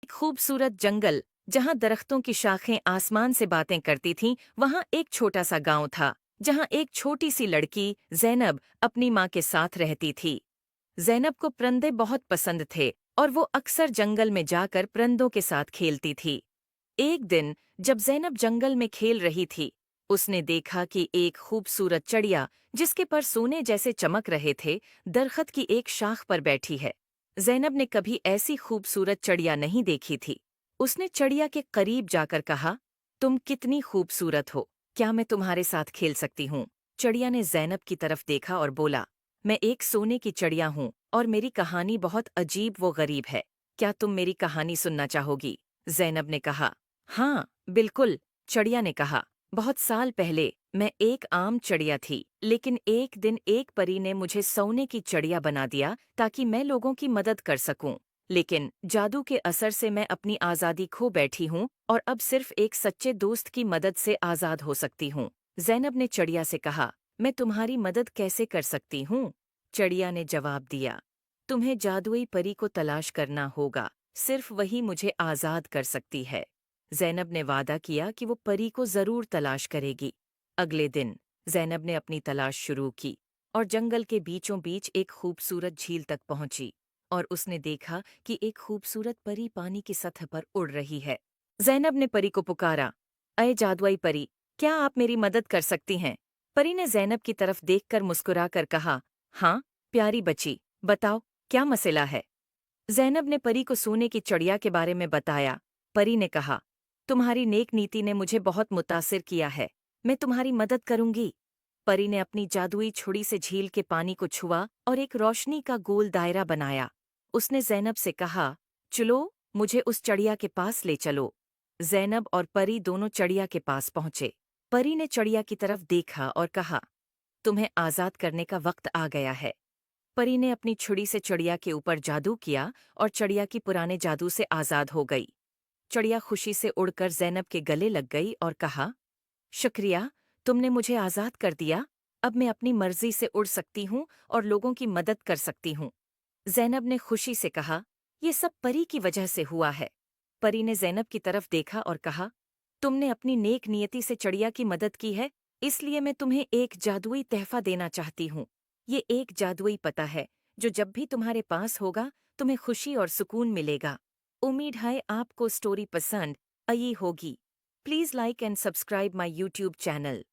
एक खूबसूरत जंगल जहां दरख्तों की शाखें आसमान से बातें करती थीं, वहां एक छोटा सा गांव था जहां एक छोटी सी लड़की जैनब अपनी माँ के साथ रहती थी। जैनब को परिंदे बहुत पसंद थे और वो अक्सर जंगल में जाकर परिंदों के साथ खेलती थी। एक दिन जब जैनब जंगल में खेल रही थी, उसने देखा कि एक खूबसूरत चिड़िया जिसके पर सोने जैसे चमक रहे थे, दरख्त की एक शाख पर बैठी है। जैनब ने कभी ऐसी खूबसूरत चिड़िया नहीं देखी थी। उसने चिड़िया के करीब जाकर कहा, तुम कितनी खूबसूरत हो, क्या मैं तुम्हारे साथ खेल सकती हूँ? चिड़िया ने जैनब की तरफ देखा और बोला, मैं एक सोने की चिड़िया हूँ और मेरी कहानी बहुत अजीब व गरीब है। क्या तुम मेरी कहानी सुनना चाहोगी? जैनब ने कहा। हाँ, बिल्कुल, चिड़िया ने कहा। बहुत साल पहले मैं एक आम चिड़िया थी, लेकिन एक दिन एक परी ने मुझे सोने की चिड़िया बना दिया ताकि मैं लोगों की मदद कर सकूं। लेकिन जादू के असर से मैं अपनी आज़ादी खो बैठी हूँ और अब सिर्फ एक सच्चे दोस्त की मदद से आज़ाद हो सकती हूँ। जैनब ने चिड़िया से कहा, मैं तुम्हारी मदद कैसे कर सकती हूँ? चिड़िया ने जवाब दिया, तुम्हें जादुई परी को तलाश करना होगा, सिर्फ वही मुझे आज़ाद कर सकती है। जैनब ने वादा किया कि वो परी को जरूर तलाश करेगी। अगले दिन जैनब ने अपनी तलाश शुरू की और जंगल के बीचों बीच एक खूबसूरत झील तक पहुंची और उसने देखा कि एक खूबसूरत परी पानी की सतह पर उड़ रही है। जैनब ने परी को पुकारा, अये जादुई परी, क्या आप मेरी मदद कर सकती हैं? परी ने जैनब की तरफ देखकर मुस्कुराकर कहा, हाँ, प्यारी बच्ची, बताओ, क्या मसला है? जैनब ने परी को सोने की चिड़िया के बारे में बताया। परी ने कहा, तुम्हारी नेक नीति ने मुझे बहुत मुतासिर किया है, मैं तुम्हारी मदद करूंगी। परी ने अपनी जादुई छुरी से झील के पानी को छुआ और एक रोशनी का गोल दायरा बनाया। उसने जैनब से कहा, चलो, मुझे उस चिड़िया के पास ले चलो। जैनब और परी दोनों चिड़िया के पास पहुंचे। परी ने चिड़िया की तरफ देखा और कहा, तुम्हें आज़ाद करने का वक्त आ गया है। परी ने अपनी छुरी से चिड़िया के ऊपर जादू किया और चिड़िया की पुराने जादू से आज़ाद हो गई। चिड़िया खुशी से उड़कर जैनब के गले लग गई और कहा, शुक्रिया, तुमने मुझे आज़ाद कर दिया। अब मैं अपनी मर्जी से उड़ सकती हूँ और लोगों की मदद कर सकती हूँ। जैनब ने खुशी से कहा, ये सब परी की वजह से हुआ है। परी ने जैनब की तरफ देखा और कहा, तुमने अपनी नेक नियति से चिड़िया की मदद की है, इसलिए मैं तुम्हें एक जादुई तहफा देना चाहती हूँ। ये एक जादुई पता है जो जब भी तुम्हारे पास होगा तुम्हें खुशी और सुकून मिलेगा। उम्मीद है आपको स्टोरी पसंद आई होगी। Please like and subscribe my YouTube channel.